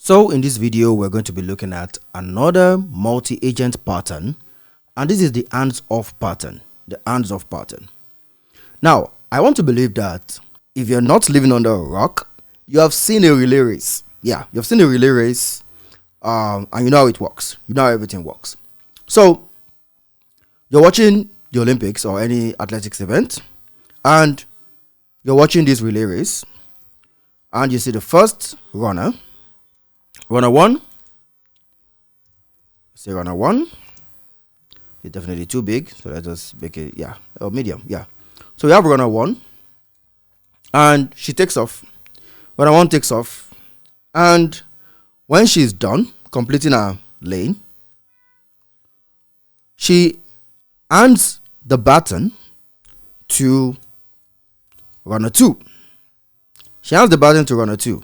So in this video, we're going to be looking at another multi-agent pattern, and this is the hands-off pattern, the hands-off pattern. Now, I want to believe that if you're not living under a rock, you have seen a relay race. Yeah, you've seen a relay race, and you know how it works. You know how everything works. So, you're watching the Olympics or any athletics event, and you're watching this relay race, and you see the first runner one. Say runner one. It's definitely too big, so let's just make it, or medium, So we have runner one, and she takes off. Runner one takes off, and when she's done completing her lane, she hands the baton to runner two. She hands the baton to runner two.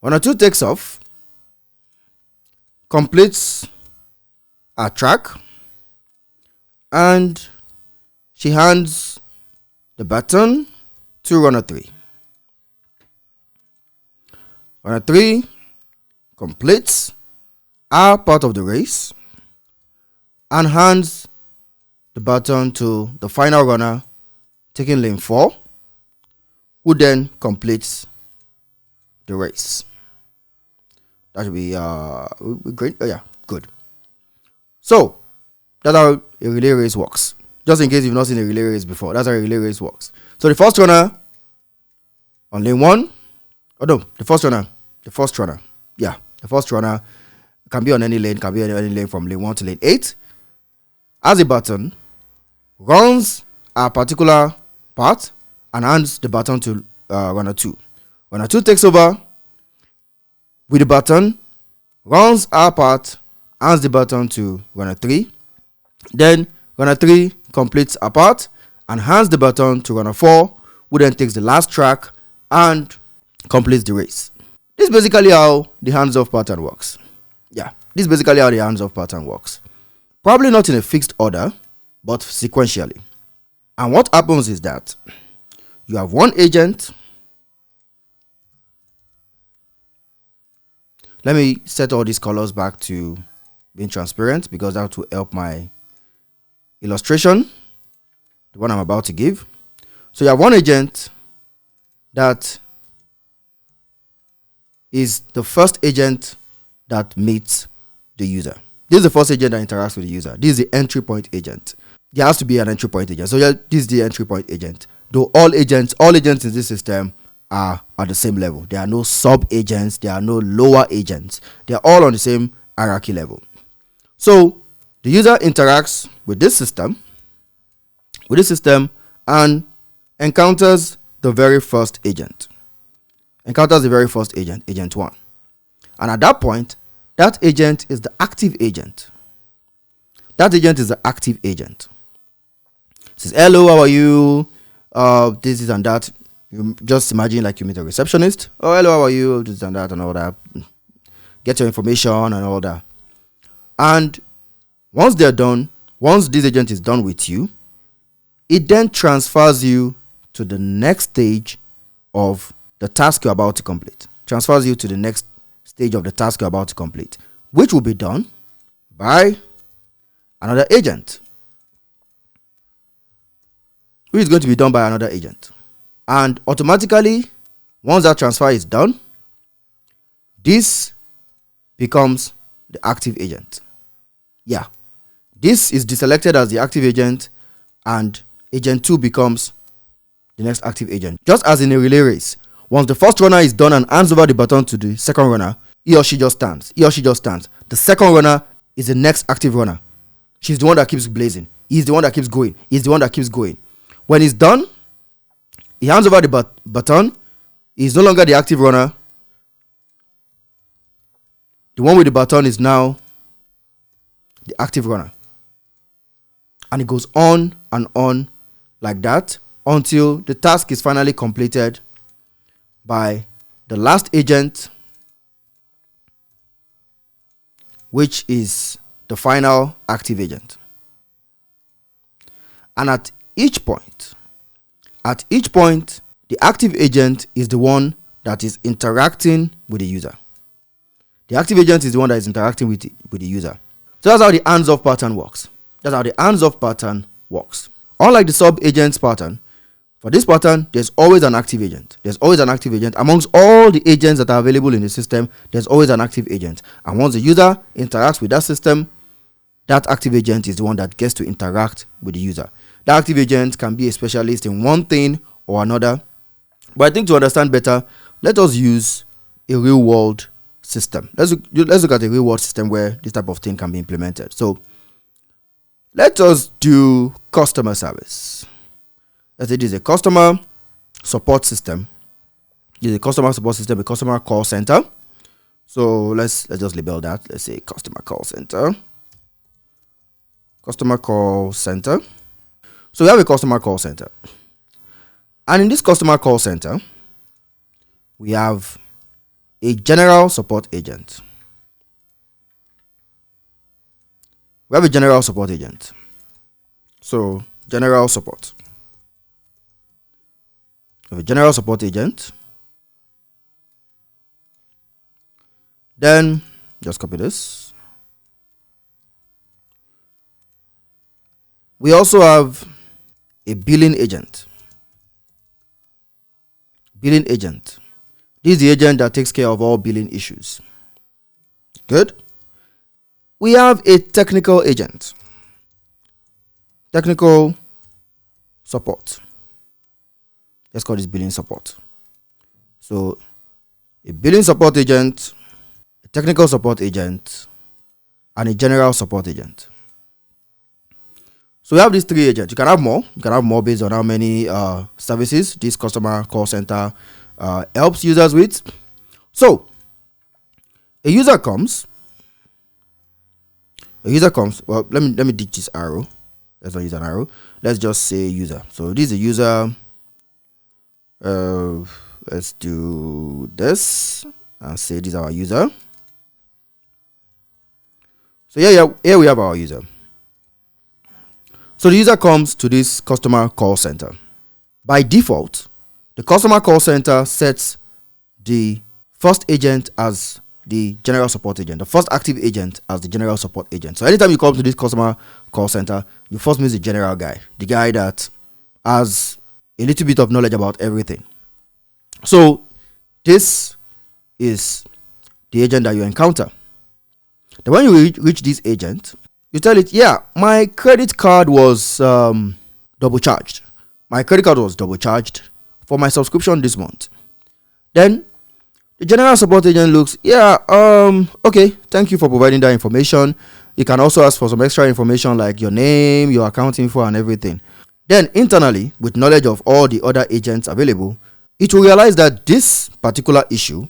Runner two takes off, completes her track, and she hands the baton to runner three. Runner three completes her part of the race and hands the baton to the final runner, taking lane 4, who then completes the race. That should be great. Oh, yeah, good. So that's how a relay race works. Just in case you've not seen a relay race before, that's how a relay race works. So the first runner on lane 1, the first runner can be on any lane, can be on any lane from lane 1 to lane 8. Has a baton, runs a particular part, and hands the baton to runner 2. Runner 2 takes over with the baton, runs our part, hands the baton to runner 3. Then runner 3 completes a part and hands the baton to runner 4, who then takes the last track and completes the race. This is basically how the hands-off pattern works. Yeah, this is basically how the hands-off pattern works. Probably not in a fixed order, but sequentially. And what happens is that you have one agent. Let me set all these colors back to being transparent, because that will help my illustration, the one I'm about to give. So you have one agent that is the first agent that meets the user. This is the first agent that interacts with the user. This is the entry point agent. There has to be an entry point agent. So yeah, this is the entry point agent. Though all agents in this system are at the same level. There are no sub agents, there are no lower agents. They are all on the same hierarchy level. So the user interacts with this system and encounters the very first agent. Agent 1. And at that point, that agent is the active agent. It says, hello, how are you? This is and that. You just imagine like you meet a receptionist. Oh, hello, how are you? This and that and all that. Get your information and all that. And once they're done, once this agent is done with you, it then transfers you to the next stage of the task you're about to complete. Which will be done by another agent. Which is going to be done by another agent. And automatically, once that transfer is done, this becomes the active agent. Yeah, this is deselected as the active agent, and agent 2 becomes the next active agent. Just as in a relay race, once the first runner is done and hands over the baton to the second runner, he or she just stands. The second runner is the next active runner. She's the one that keeps blazing. He's the one that keeps going. When he's done, he hands over the baton. He's no longer the active runner. The one with the baton is now the active runner. And it goes on and on like that until the task is finally completed by the last agent, which is the final active agent. And at each point, the active agent is the one that is interacting with the user. The active agent is the one that is interacting with the user. So that's how the hands-off pattern works. That's how the hands-off pattern works. Unlike the sub-agents pattern, for this pattern, there's always an active agent. There's always an active agent. Amongst all the agents that are available in the system, there's always an active agent. And once the user interacts with that system, that active agent is the one that gets to interact with the user. That active agent can be a specialist in one thing or another. But I think to understand better, let us use a real-world system. Let's look at a real-world system where this type of thing can be implemented. So let us do customer service. Let's say this is a customer support system. This is a customer support system, a customer call center. So let's just label that. Let's say customer call center. Customer call center. So we have a customer call center. And in this customer call center, we have a general support agent. We have a general support agent. So general support. We have a general support agent. Then just copy this. We also have a billing agent. Billing agent. This is the agent that takes care of all billing issues. Good. We have a technical agent. Technical support. Let's call this billing support. So a billing support agent, a technical support agent, and a general support agent. So we have these three agents. You can have more. You can have more based on how many services this customer call center helps users with. So a user comes. Well, let me ditch this arrow. Let's not use an arrow. Let's just say user. So this is a user. Let's do this and say this is our user. So here we have our user. So the user comes to this customer call center. By default, the customer call center sets the first agent as the general support agent, the first active agent as the general support agent. So anytime you come to this customer call center, you first meet the general guy, the guy that has a little bit of knowledge about everything. So this is the agent that you encounter. Then when you reach this agent, you tell it, yeah, my credit card was double charged. My credit card was double charged for my subscription this month. Then the general support agent looks, yeah, okay, thank you for providing that information. You can also ask for some extra information like your name, your account info, and everything. Then internally, with knowledge of all the other agents available, it will realize that this particular issue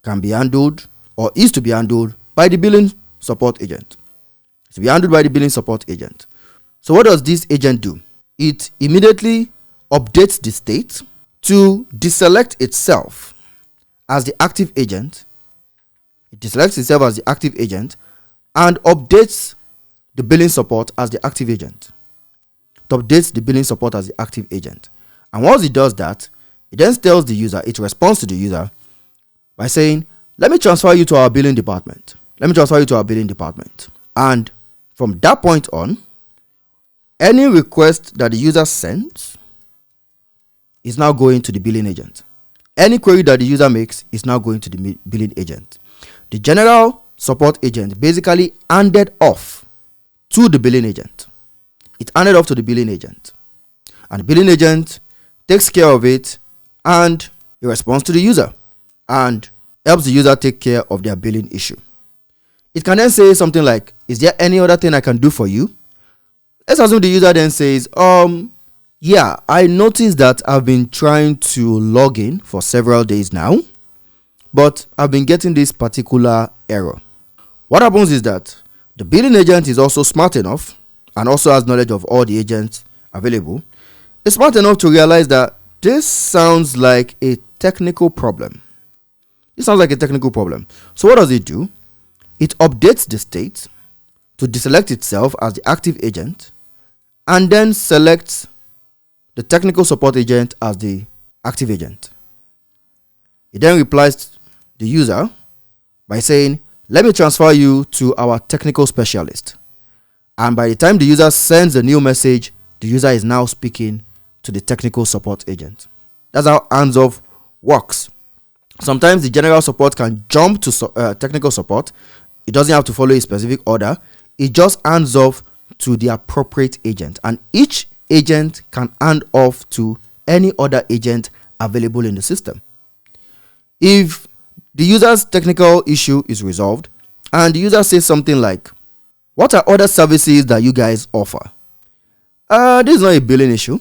can be handled or is to be handled by the billing support agent. It's to be handled by the billing support agent. So what does this agent do? It immediately updates the state to deselect itself as the active agent. It deselects itself as the active agent and updates the billing support as the active agent. It updates the billing support as the active agent. And once it does that, it then tells the user, it responds to the user by saying, let me transfer you to our billing department. Let me transfer you to our billing department. And from that point on, any request that the user sends is now going to the billing agent. Any query that the user makes is now going to the billing agent. The general support agent basically handed off to the billing agent. It handed off to the billing agent. And the billing agent takes care of it and it responds to the user and helps the user take care of their billing issue. It can then say something like, is there any other thing I can do for you? Let's assume the user then says, yeah, I noticed that I've been trying to log in for several days now, but I've been getting this particular error. What happens is that the billing agent is also smart enough and also has knowledge of all the agents available. It's smart enough to realize that this sounds like a technical problem. So what does it do? It updates the state to deselect itself as the active agent and then selects the technical support agent as the active agent. It then replies the user by saying, let me transfer you to our technical specialist. And by the time the user sends a new message, the user is now speaking to the technical support agent. That's how hands-off works. Sometimes the general support can jump to technical support. It doesn't have to follow a specific order. It just hands off to the appropriate agent, and each agent can hand off to any other agent available in the system. If the user's technical issue is resolved and the user says something like, what are other services that you guys offer? This is not a billing issue,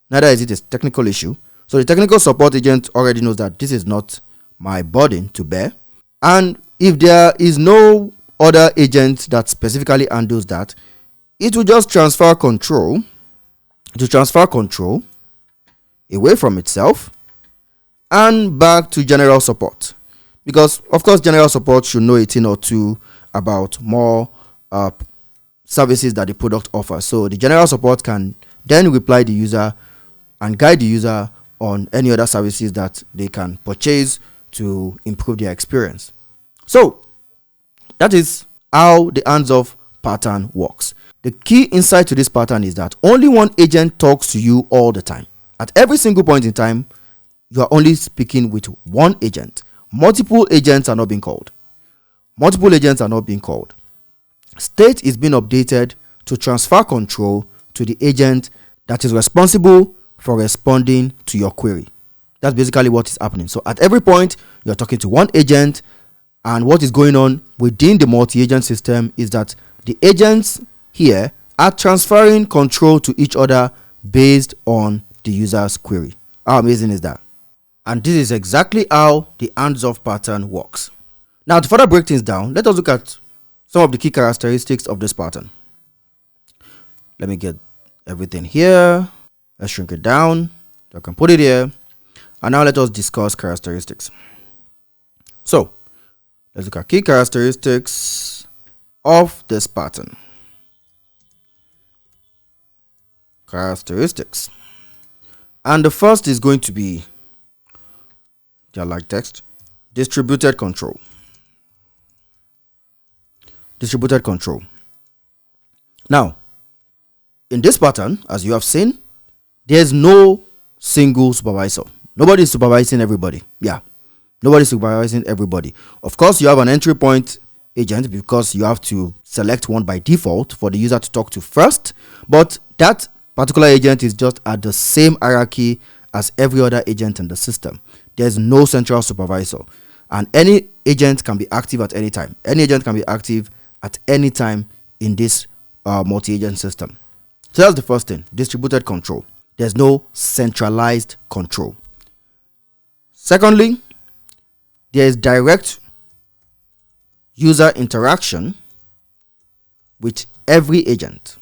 neither is it a technical issue. So the technical support agent already knows that this is not my burden to bear. And if there is no other agent that specifically handles that, it will just transfer control away from itself and back to general support. Because of course general support should know a thing or two about more services that the product offers. So the general support can then reply the user and guide the user on any other services that they can purchase to improve their experience. So that is how the hands-off pattern works. The key insight to this pattern is that only one agent talks to you all the time. At every single point in time, you are only speaking with one agent. Multiple agents are not being called. State is being updated to transfer control to the agent that is responsible for responding to your query. That's basically what is happening. So at every point, you're talking to one agent, and what is going on within the multi-agent system is that the agents here are transferring control to each other based on the user's query. How amazing is that? And this is exactly how the hands-off pattern works. Now, to further break things down, let us look at some of the key characteristics of this pattern. Let me get everything here. Let's shrink it down. I can put it here. And now let us discuss characteristics. So, let's look at key characteristics of this pattern. Characteristics. And the first is going to be, like text, distributed control. Distributed control. Now, in this pattern, as you have seen, there's no single supervisor. Nobody is supervising everybody. Nobody's supervising everybody. Of course, you have an entry point agent because you have to select one by default for the user to talk to first. But that particular agent is just at the same hierarchy as every other agent in the system. There's no central supervisor. And any agent can be active at any time. Any agent can be active at any time in this multi-agent system. So that's the first thing, distributed control. There's no centralized control. Secondly, there is direct user interaction with every agent.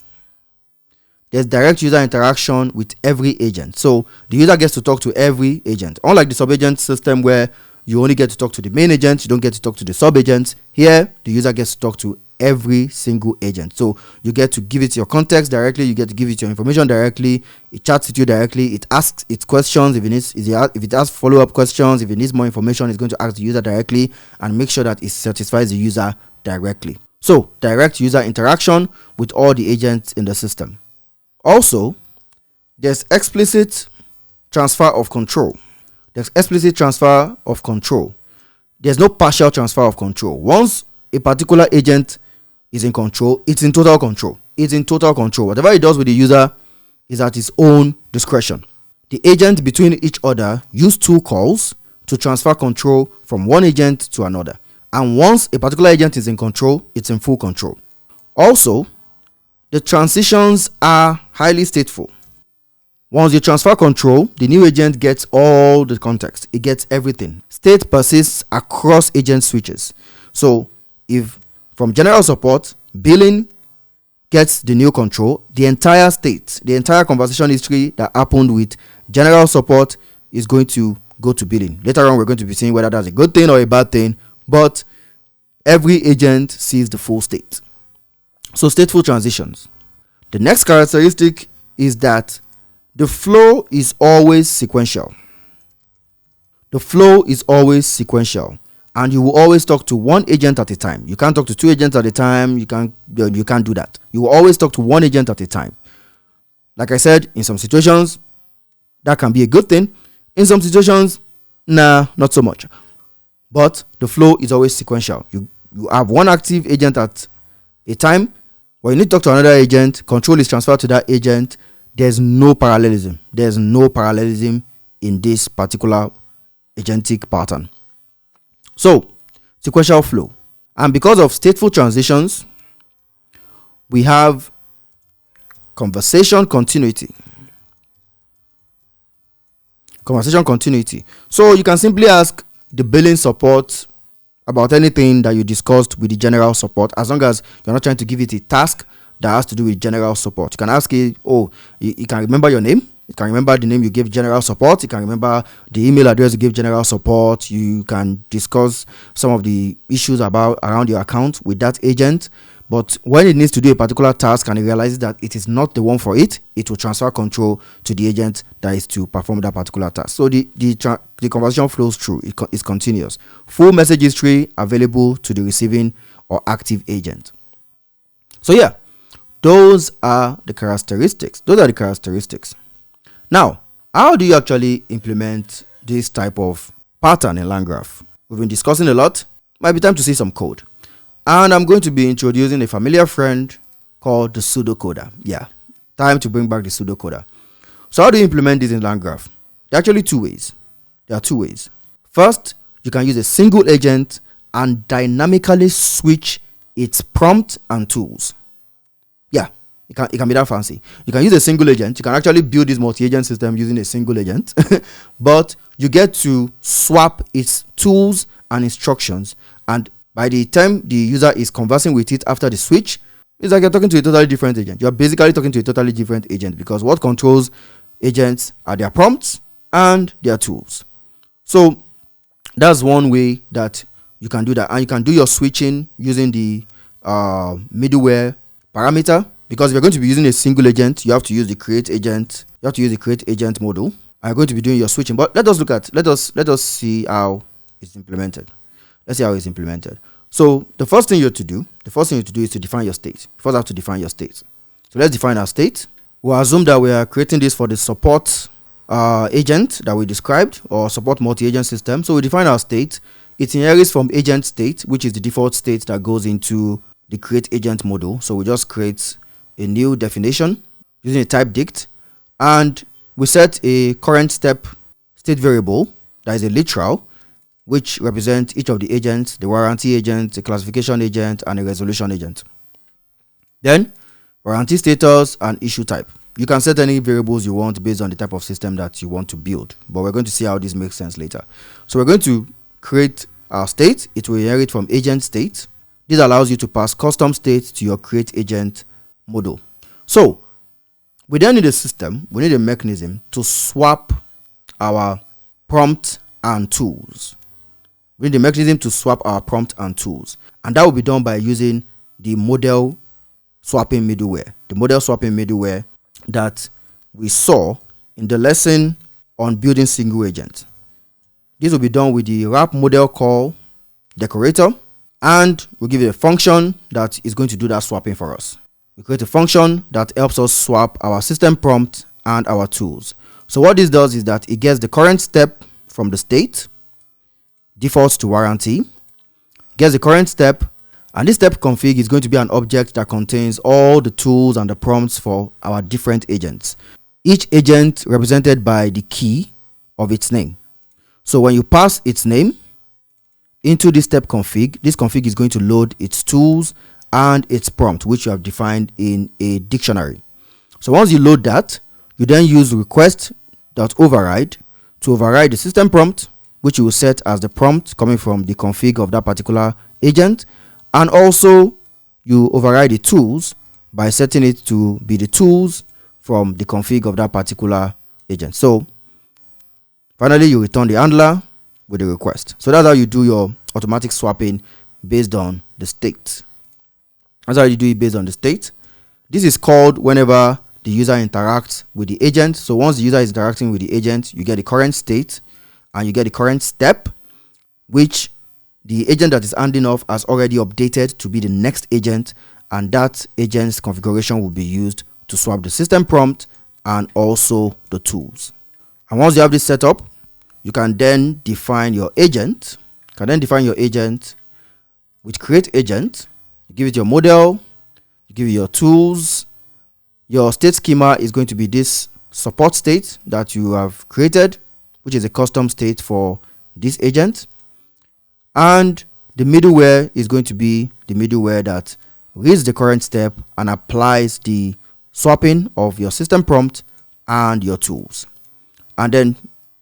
There's direct user interaction with every agent. So the user gets to talk to every agent. Unlike the sub-agent system where you only get to talk to the main agent, you don't get to talk to the sub-agents. Here, the user gets to talk to every single agent. So you get to give it your context directly, you get to give it your information directly, it chats with you directly, it asks its questions if it has follow-up questions, if it needs more information, it's going to ask the user directly and make sure that it satisfies the user directly. So direct user interaction with all the agents in the system. Also, there's explicit transfer of control. There's no partial transfer of control. Once a particular agent is in control, it's in total control. Whatever it does with the user is at its own discretion. The agents between each other use two calls to transfer control from one agent to another. And once a particular agent is in control, it's in full control. Also, the transitions are highly stateful. Once you transfer control, the new agent gets all the context. It gets everything. State persists across agent switches. So if from general support, billing gets the new control, the entire state, the entire conversation history that happened with general support is going to go to billing. Later on, we're going to be seeing whether that's a good thing or a bad thing, but every agent sees the full state. So stateful transitions. The next characteristic is that the flow is always sequential. the flow is always sequential, and you will always talk to one agent at a time. You can't talk to two agents at a time. You can't do that. You will always talk to one agent at a time. Like I said, in some situations, that can be a good thing. In some situations, nah, not so much. But the flow is always sequential. You have one active agent at a time. When you need to talk to another agent, control is transferred to that agent. There's no parallelism. There's no parallelism in this particular agentic pattern. So, sequential flow. And because of stateful transitions, we have conversation continuity. Conversation continuity. So you can simply ask the billing support about anything that you discussed with the general support, as long as you're not trying to give it a task that has to do with general support. You can ask it, you can remember your name. You can remember the name you gave general support. You can remember the email address you gave general support. You can discuss some of the issues around your account with that agent. But when it needs to do a particular task and it realizes that it is not the one for it, it will transfer control to the agent that is to perform that particular task. So the conversation flows through. It's continuous. Full message history available to the receiving or active agent. So yeah, those are the characteristics. Now, how do you actually implement this type of pattern in LangGraph? We've been discussing a lot. Might be time to see some code. And I'm going to be introducing a familiar friend called the pseudocoder. Yeah, time to bring back the pseudocoder. So how do you implement this in LangGraph? There are actually two ways. First, you can use a single agent and dynamically switch its prompt and tools. Yeah, it can be that fancy. You can use a single agent. You can actually build this multi-agent system using a single agent. But you get to swap its tools and instructions, and by the time the user is conversing with it after the switch, it's like you're talking to a totally different agent. You're basically talking to a totally different agent, because what controls agents are their prompts and their tools. So that's one way that you can do that. And you can do your switching using the middleware parameter, because if you're going to be using a single agent, you have to use the create agent. You have to use the create agent model. I'm going to be doing your switching, but let us see how it's implemented. Let's see how it's implemented. So the first thing you have to do is to define your state. You first have to define your state. So let's define our state. We'll assume that we are creating this for the support agent that we described, or support multi-agent system. So we define our state. It inherits from agent state, which is the default state that goes into the create agent model. So we just create a new definition using a type dict, and we set a current step state variable that is a literal, which represents each of the agents: the warranty agent, the classification agent, and a resolution agent. Then, warranty status and issue type. You can set any variables you want based on the type of system that you want to build, but we're going to see how this makes sense later. So we're going to create our state. It will inherit from agent state. This allows you to pass custom state to your create agent model. So we then need a system, we need a mechanism to swap our prompt and tools. We need a mechanism to swap our prompt and tools, and that will be done by using the model swapping middleware. The model swapping middleware that we saw in the lesson on building single agent. This will be done with the wrap model call decorator, and we'll give it a function that is going to do that swapping for us. We create a function that helps us swap our system prompt and our tools. So what this does is that it gets the current step from the state, defaults to warranty, gets the current step, and this step config is going to be an object that contains all the tools and the prompts for our different agents. Each agent represented by the key of its name. So when you pass its name into this step config, this config is going to load its tools and its prompt, which you have defined in a dictionary. So once you load that, you then use request.override to override the system prompt, which you will set as the prompt coming from the config of that particular agent, and also you override the tools by setting it to be the tools from the config of that particular agent. So finally you return the handler with the request. So that's how you do your automatic swapping based on the state. That's how you do it based on the state. This is called whenever the user interacts with the agent. So once the user is interacting with the agent, you get the current state, and you get the current step, which the agent that is handing off has already updated to be the next agent, and that agent's configuration will be used to swap the system prompt and also the tools. And once you have this set up, you can then define your agent. With create agent. You give it your model, you give it your tools. Your state schema is going to be this support state that you have created, which is a custom state for this agent. And the middleware is going to be the middleware that reads the current step and applies the swapping of your system prompt and your tools. And then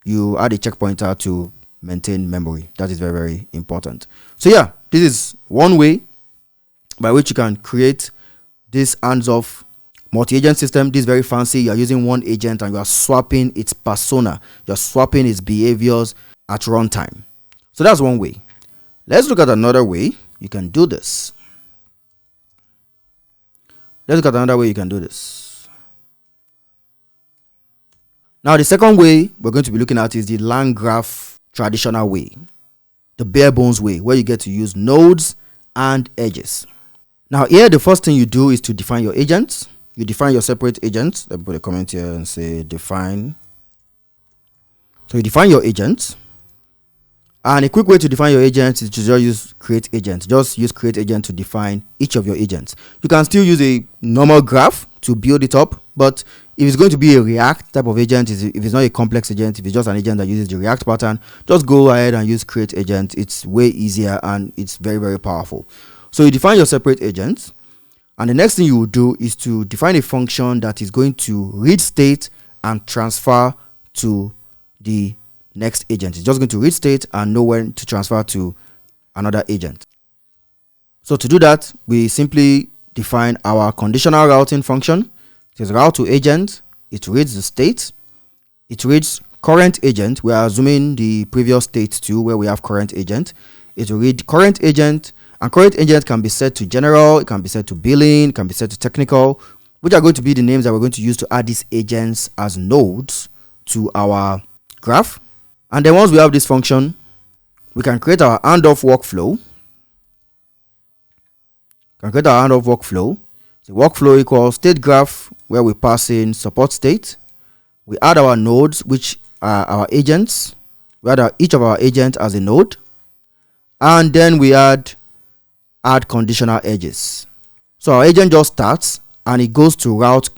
you add a checkpointer to maintain memory. That is very, very important. So yeah, this is one way by which you can create this hands-off multi-agent system. This is very fancy. You are using one agent and you are swapping its persona. You are swapping its behaviors at runtime. So that's one way. Let's look at another way you can do this. Now, the second way we're going to be looking at is the land graph traditional way, the bare bones way, where you get to use nodes and edges. Now, here, the first thing you do is to define your agents. You define your separate agents. Let me put a comment here and say define. So you define your agents. And a quick way to define your agents is to just use create agent. Just use create agent to define each of your agents. You can still use a normal graph to build it up, but if it's going to be a React type of agent, if it's not a complex agent, if it's just an agent that uses the React pattern, just go ahead and use create agent. It's way easier and it's very, very powerful. So you define your separate agents, and the next thing you will do is to define a function that is going to read state and transfer to the next agent. It's just going to read state and know when to transfer to another agent. So to do that, we simply define our conditional routing function. It is route to agent. It reads the state. It reads current agent. We are assuming the previous state too, where we have current agent. It will read current agent, and current agent can be set to general, it can be set to billing, it can be set to technical, which are going to be the names that we're going to use to add these agents as nodes to our graph. And then once we have this function, we can create our handoff workflow. The workflow equals state graph, where we pass in support state. We add our nodes, which are our agents. We add each of our agents as a node. And then we add conditional edges. So our agent just starts and it goes to route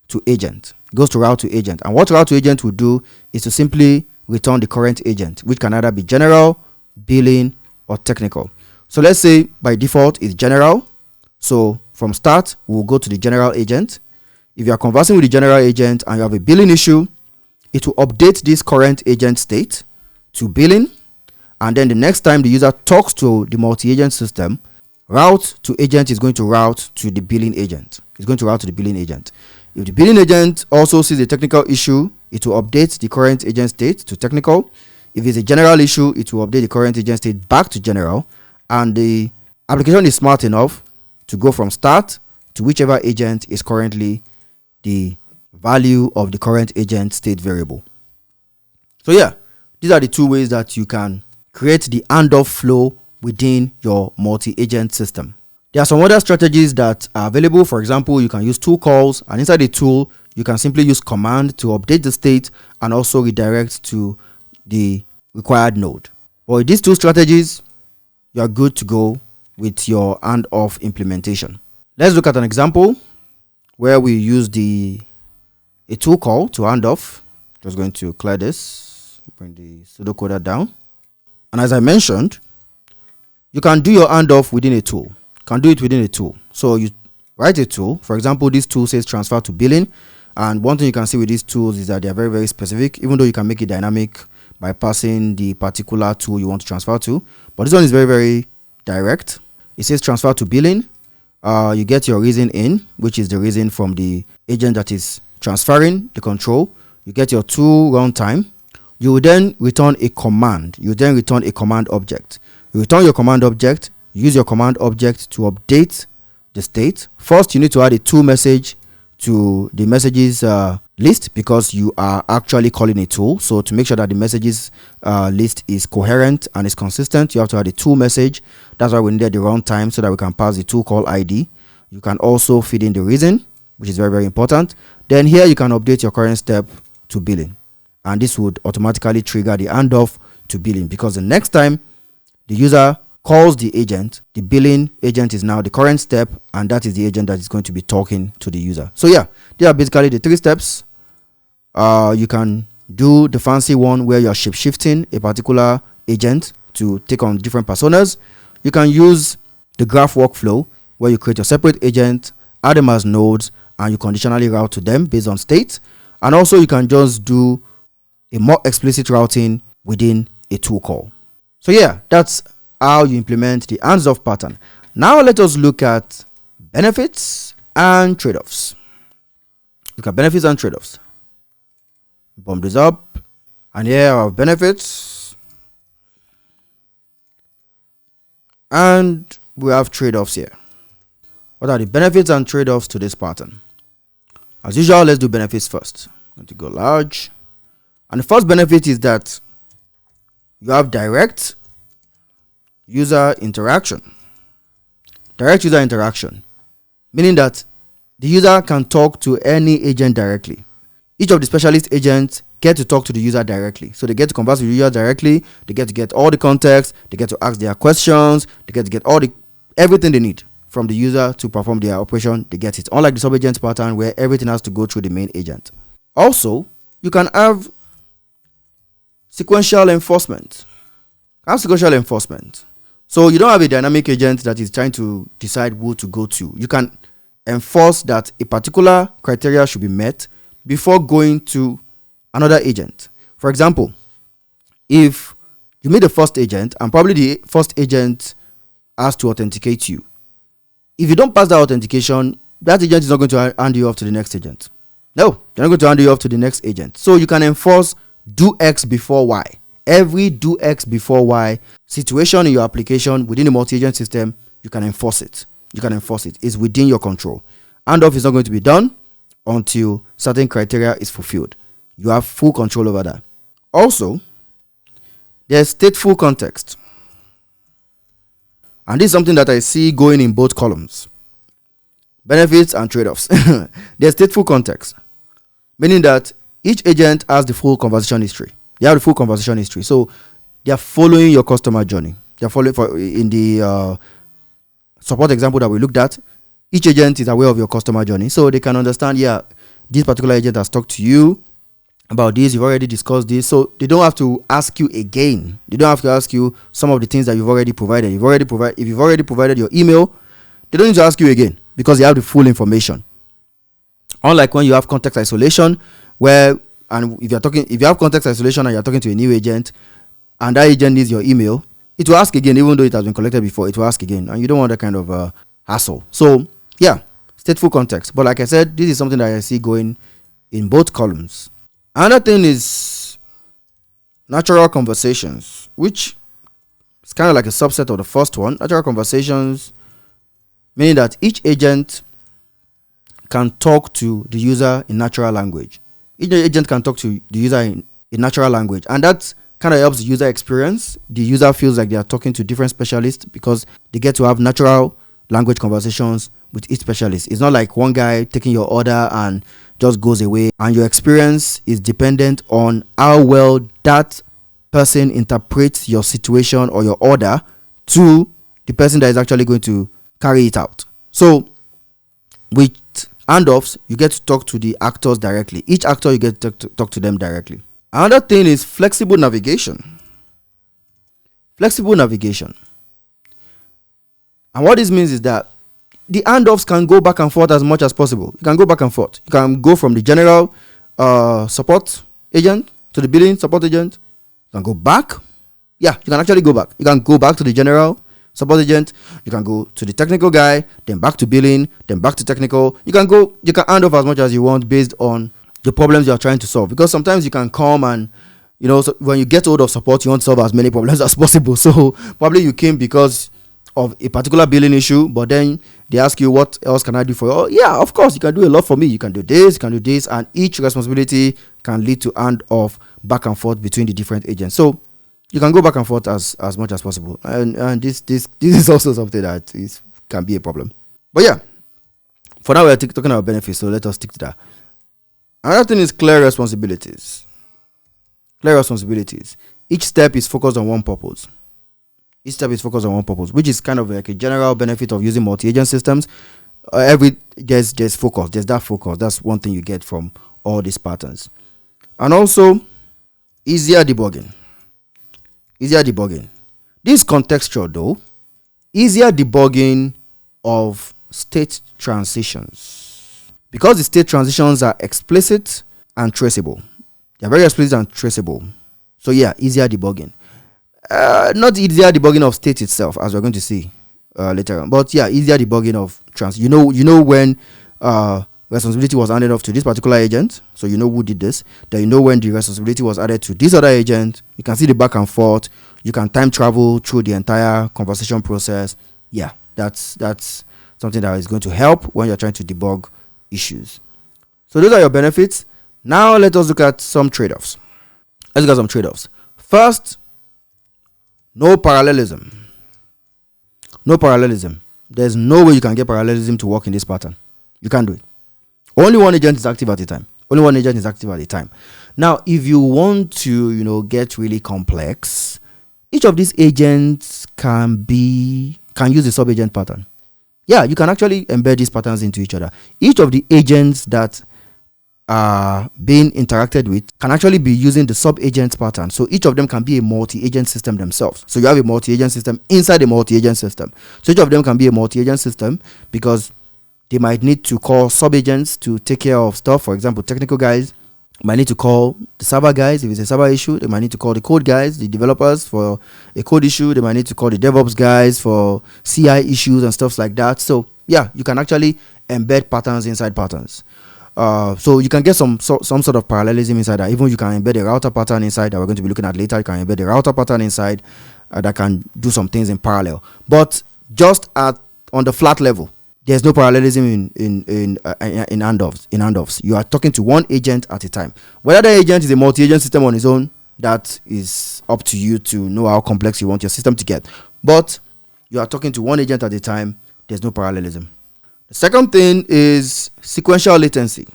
to agent. And what route to agent will do is to simply return the current agent, which can either be general, billing, or technical. So let's say by default it's general. So from start, we'll go to the general agent. If you are conversing with the general agent and you have a billing issue, it will update this current agent state to billing. And then the next time the user talks to the multi-agent system, route to agent is going to route to the billing agent. If the billing agent also sees a technical issue, it will update the current agent state to technical. If it's a general issue, it will update the current agent state back to general. And the application is smart enough to go from start to whichever agent is currently the value of the current agent state variable. So yeah, these are the two ways that you can create the handoff flow within your multi-agent system. There are some other strategies that are available. For example, you can use tool calls, and inside the tool, you can simply use command to update the state and also redirect to the required node. But with these two strategies, you are good to go with your handoff implementation. Let's look at an example where we use a tool call to handoff. Just going to clear this, bring the pseudocoder down. And as I mentioned, you can do your handoff within a tool. So you write a tool. For example, this tool says transfer to billing. And one thing you can see with these tools is that they are very, very specific, even though you can make it dynamic by passing the particular tool you want to transfer to. But this one is very, very direct. It says transfer to billing. You get your reason in, which is the reason from the agent that is transferring the control. You get your tool runtime. You will then return a command. You then return a command object. You return your command object. Use your command object to update the state. First, you need to add a tool message to the messages list because you are actually calling a tool. So to make sure that the messages list is coherent and is consistent, you have to add a tool message. That's why we needed the runtime so that we can pass the tool call ID. You can also feed in the reason, which is very, very important. Then here you can update your current step to billing, and this would automatically trigger the handoff to billing, because the next time the user calls the agent, the billing agent is now the current step, and that is the agent that is going to be talking to the user. So yeah, they are basically the 3 steps. You can do the fancy one where you're shape-shifting a particular agent to take on different personas. You can use the graph workflow where you create your separate agent, add them as nodes, and you conditionally route to them based on state. And also you can just do a more explicit routing within a tool call. So yeah, that's how you implement the hands-off pattern. Now let us look at benefits and trade-offs. Look at benefits and trade-offs. Bump this up, and here are benefits, and we have trade-offs here. What are the benefits and trade-offs to this pattern? As usual, let's do benefits first. I'm going to go large, and the first benefit is that you have direct user interaction. Direct user interaction, meaning that the user can talk to any agent directly. Each of the specialist agents get to talk to the user directly. So they get to converse with the user directly, they get to get all the context, they get to ask their questions, they get to get everything they need from the user to perform their operation. They get it. Unlike the sub-agent pattern where everything has to go through the main agent. Also, you can have sequential enforcement. So you don't have a dynamic agent that is trying to decide who to go to. You can enforce that a particular criteria should be met before going to another agent. For example, if you meet the first agent and probably the first agent has to authenticate you, if you don't pass that authentication, that agent is not going to hand you off to the next agent. No, they're not going to hand you off to the next agent. So you can enforce do X before Y. Every do X before Y situation in your application within the multi-agent system, you can enforce it. It's within your control. Handoff is not going to be done until certain criteria is fulfilled. You have full control over that. Also, there's stateful context. And this is something that I see going in both columns. Benefits and trade-offs. There's stateful context, meaning that each agent has the full conversation history. They have the full conversation history. So they are following your customer journey. They are following in the support example that we looked at. Each agent is aware of your customer journey, so they can understand, yeah, this particular agent has talked to you about this, you've already discussed this, so they don't have to ask you again. They don't have to ask you some of the things that you've already provided. If you've already provided your email, they don't need to ask you again because they have the full information. Unlike when you have context isolation, if you have context isolation and you're talking to a new agent, and that agent needs your email, it will ask again, even though it has been collected before, it will ask again, and you don't want that kind of hassle. So yeah, stateful context. But like I said, this is something that I see going in both columns. Another thing is natural conversations, which is kind of like a subset of the first one. Natural conversations, meaning that each agent can talk to the user in natural language. Each agent can talk to the user in natural language, and that kind of helps the user experience. The user feels like they are talking to different specialists because they get to have natural language conversations with each specialist. It's not like one guy taking your order and just goes away, and your experience is dependent on how well that person interprets your situation or your order to the person that is actually going to carry it out. So with handoffs, you get to talk to the actors directly. Each actor, you get to talk to them directly. Another thing is flexible navigation. And what this means is that the handoffs can go back and forth as much as possible. You can go back and forth. You can go from the general support agent to the billing support agent. You can go back. Yeah, you can actually go back. You can go back to the general support agent. You can go to the technical guy, then back to billing, then back to technical. You can hand off as much as you want based on the problems you are trying to solve. Because sometimes you can come and, so when you get hold of support, you want to solve as many problems as possible. So probably you came because of a particular billing issue, but then they ask you, what else can I do for you? Oh, yeah, of course, you can do a lot for me. You can do this, and each responsibility can lead to handoff back and forth between the different agents. So you can go back and forth as much as possible. And this is also something that can be a problem. But yeah, for now we're talking about benefits, so let us stick to that. Another thing is clear responsibilities. Clear responsibilities. Each step is focused on one purpose. Which is kind of like a general benefit of using multi-agent systems. There's focus. There's that focus. That's one thing you get from all these patterns. And also, easier debugging. This is contextual though. Easier debugging of state transitions. Because the state transitions are explicit and traceable. They're very explicit and traceable. So yeah, easier debugging. Not easier debugging of state itself, as we're going to see later on. But yeah, easier debugging of you know when responsibility was handed off to this particular agent, so you know who did this. Then you know when the responsibility was added to this other agent. You can see the back and forth. You can time travel through the entire conversation process. Yeah, that's something that is going to help when you're trying to debug issues. So those are your benefits. Now let us look at some trade-offs. First, no parallelism. There's no way you can get parallelism to work in this pattern. You can't do it. Only one agent is active at a time. Now, if you want to, get really complex, each of these agents can use the sub-agent pattern. Yeah, you can actually embed these patterns into each other. Each of the agents that are being interacted with can actually be using the sub-agent pattern. So each of them can be a multi-agent system themselves. So you have a multi-agent system inside a multi-agent system. So each of them can be a multi-agent system because they might need to call sub-agents to take care of stuff. For example, technical guys might need to call the server guys if it's a server issue. They might need to call the code guys, the developers for a code issue. They might need to call the DevOps guys for CI issues and stuff like that. So yeah, you can actually embed patterns inside patterns. So you can get some sort of parallelism inside that. Even you can embed a router pattern inside that we're going to be looking at later. You can embed a router pattern inside that can do some things in parallel. But just on the flat level, there's no parallelism in handoffs. You are talking to one agent at a time. Whether the agent is a multi-agent system on its own, that is up to you to know how complex you want your system to get. But you are talking to one agent at a time. There's no parallelism. The second thing is sequential latency.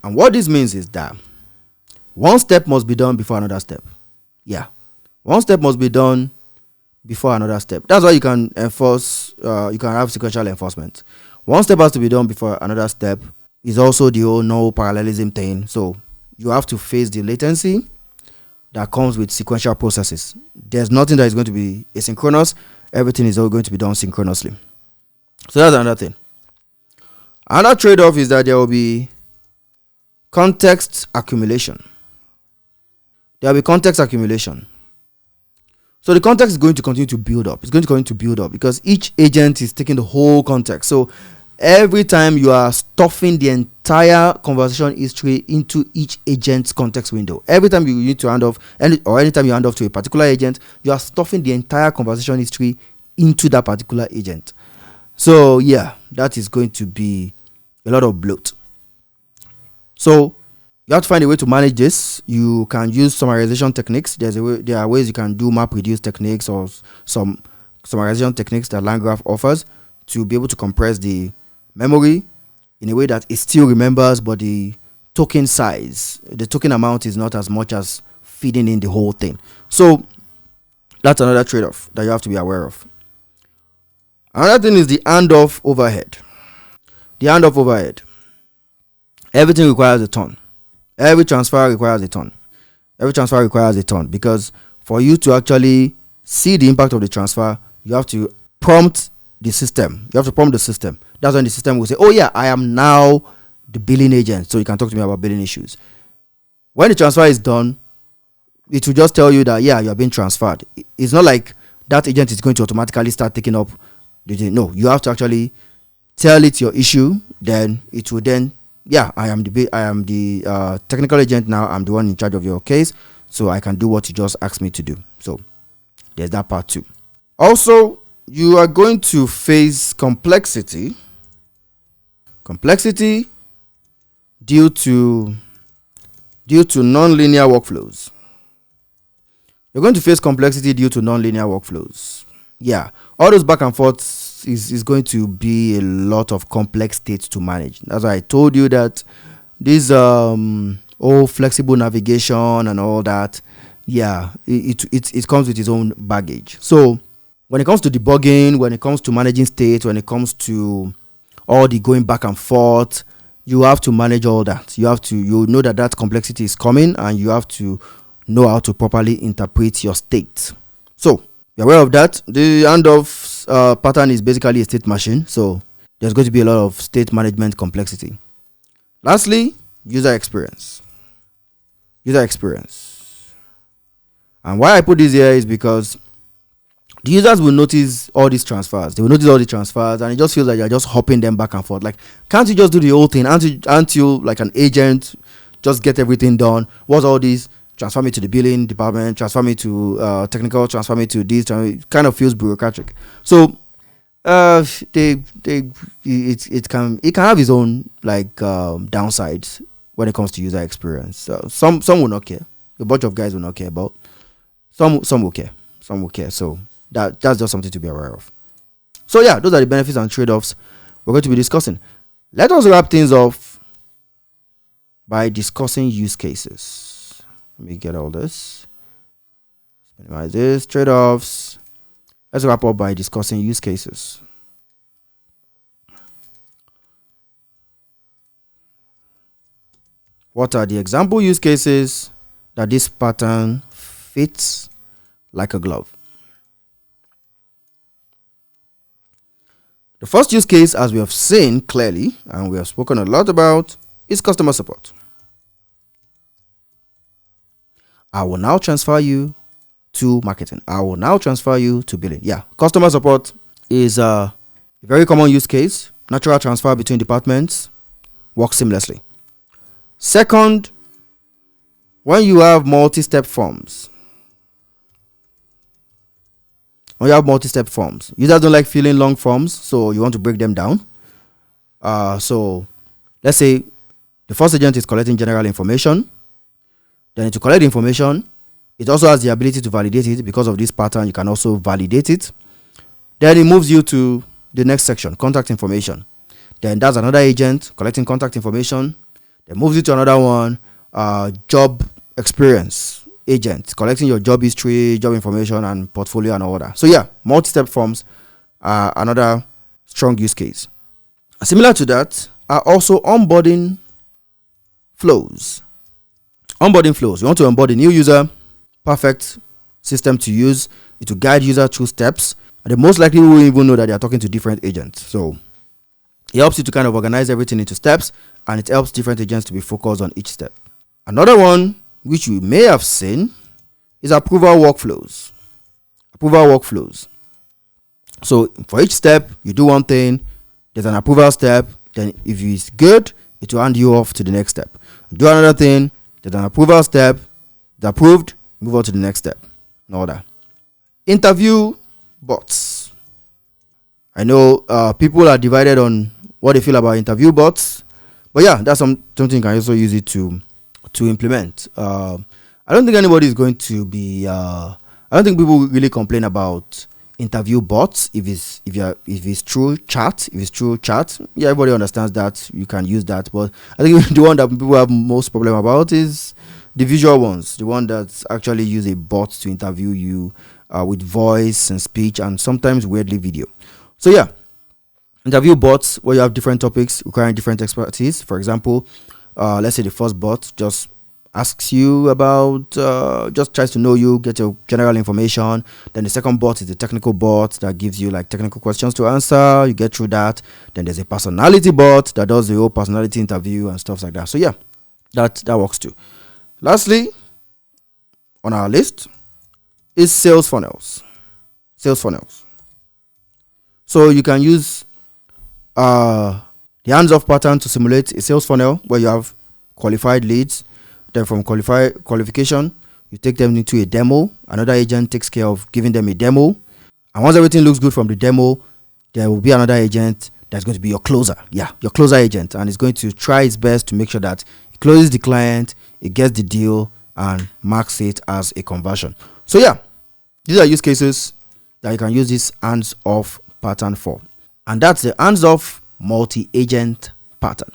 And what this means is that one step must be done before another step. Yeah. One step must be done before another step. That's why you can enforce, you can have sequential enforcement. One step has to be done before another step. Is also the whole no parallelism thing. So you have to face the latency that comes with sequential processes. There's nothing that is going to be asynchronous. Everything is all going to be done synchronously. So that's another thing. Another trade-off is that there will be context accumulation. So the context is going to continue to build up. It's going to continue to build up because each agent is taking the whole context. So every time you are stuffing the entire conversation history into each agent's context window. Every time you need to hand off, anytime you hand off to a particular agent, you are stuffing the entire conversation history into that particular agent. So yeah, that is going to be a lot of bloat. So you have to find a way to manage this. You can use summarization techniques. There are ways you can do map reduce techniques or some summarization techniques that LangGraph offers to be able to compress the memory in a way that it still remembers, but the token size, the token amount is not as much as feeding in the whole thing. So that's another trade-off that you have to be aware of. Another thing is the handoff overhead. Everything requires a ton. Every transfer requires a ton. Because for you to actually see the impact of the transfer, you have to prompt the system. That's when the system will say, oh yeah, I am now the billing agent, so you can talk to me about billing issues. When the transfer is done, it will just tell you that, yeah, you are being transferred. It's not like that agent is going to automatically start taking up the thing. No, you have to actually tell it your issue. Then it will then, yeah, I am the technical agent now. I'm the one in charge of your case. so I can do what you just asked me to do. So there's that part too. Also, you are going to face complexity due to non-linear workflows. You're going to face complexity due to non-linear workflows. Yeah, all those back and forth is going to be a lot of complex states to manage. That's why I told you that this flexible navigation and all that, yeah, it comes with its own baggage. So when it comes to debugging, when it comes to managing states, when it comes to all the going back and forth, you have to manage all that. You know that complexity is coming, and you have to know how to properly interpret your state. So you're aware of that. The handoff pattern is basically a state machine, so there's going to be a lot of state management complexity. Lastly, user experience. And why I put this here is because the users will notice all these transfers. They will notice all the transfers, and it just feels like you're just hopping them back and forth. Like, can't you just do the whole thing? Aren't you like an agent? Just get everything done. What's all this? Transfer me to the billing department. Transfer me to technical. Transfer me to this. It kind of feels bureaucratic. So, it can have its own like downsides when it comes to user experience. Some will not care. A bunch of guys will not care, but some will care. Some will care. So that's just something to be aware of. So yeah, those are the benefits and trade-offs we're going to be discussing. Let us wrap things off by discussing use cases. Let me get all this. Minimize this, trade-offs. Let's wrap up by discussing use cases. What are the example use cases that this pattern fits like a glove? The first use case, as we have seen clearly and we have spoken a lot about, is customer support. I will now transfer you to marketing. I will now transfer you to billing. Yeah, customer support is a very common use case. Natural transfer between departments works seamlessly. Second, when you have multi-step forms. Users don't like filling long forms, so you want to break them down. So let's say the first agent is collecting general information. Then to collect information, it also has the ability to validate it. Because of this pattern, you can also validate it. Then it moves you to the next section, contact information. Then that's another agent collecting contact information. Then moves you to another one, job experience agent collecting your job history, job information, and portfolio and all that. So yeah, multi-step forms are another strong use case. Similar to that are also onboarding flows. You want to onboard a new user, perfect system to use. It will guide user through steps, and they most likely will even know that they are talking to different agents. So it helps you to kind of organize everything into steps, and it helps different agents to be focused on each step. Another one, which we may have seen, is approval workflows. So for each step, you do one thing, there's an approval step, then if it's good, it will hand you off to the next step. Do another thing, there's an approval step, it's approved, move on to the next step. In order. Interview bots. I know people are divided on what they feel about interview bots, but yeah, that's something you can also use it to implement. I don't think anybody is going to be I don't think people really complain about interview bots if it's true chat. Yeah, everybody understands that you can use that, but I think the one that people have most problem about is the visual ones, the one that actually use a bot to interview you with voice and speech and sometimes weirdly video. So yeah, interview bots where you have different topics requiring different expertise. For example, let's say the first bot just asks you about, just tries to know you, get your general information. Then the second bot is the technical bot that gives you like technical questions to answer. You get through that. Then there's a personality bot that does the whole personality interview and stuff like that. So yeah, that works too. Lastly, on our list is sales funnels. So you can use the hands-off pattern to simulate a sales funnel where you have qualified leads. Then from qualification you take them into a demo. Another agent takes care of giving them a demo. And once everything looks good from the demo, there will be another agent that's going to be your closer. Yeah, your closer agent. And it's going to try its best to make sure that it closes the client, it gets the deal, and marks it as a conversion. So yeah, these are use cases that you can use this hands-off pattern for. And that's the hands-off multi-agent pattern.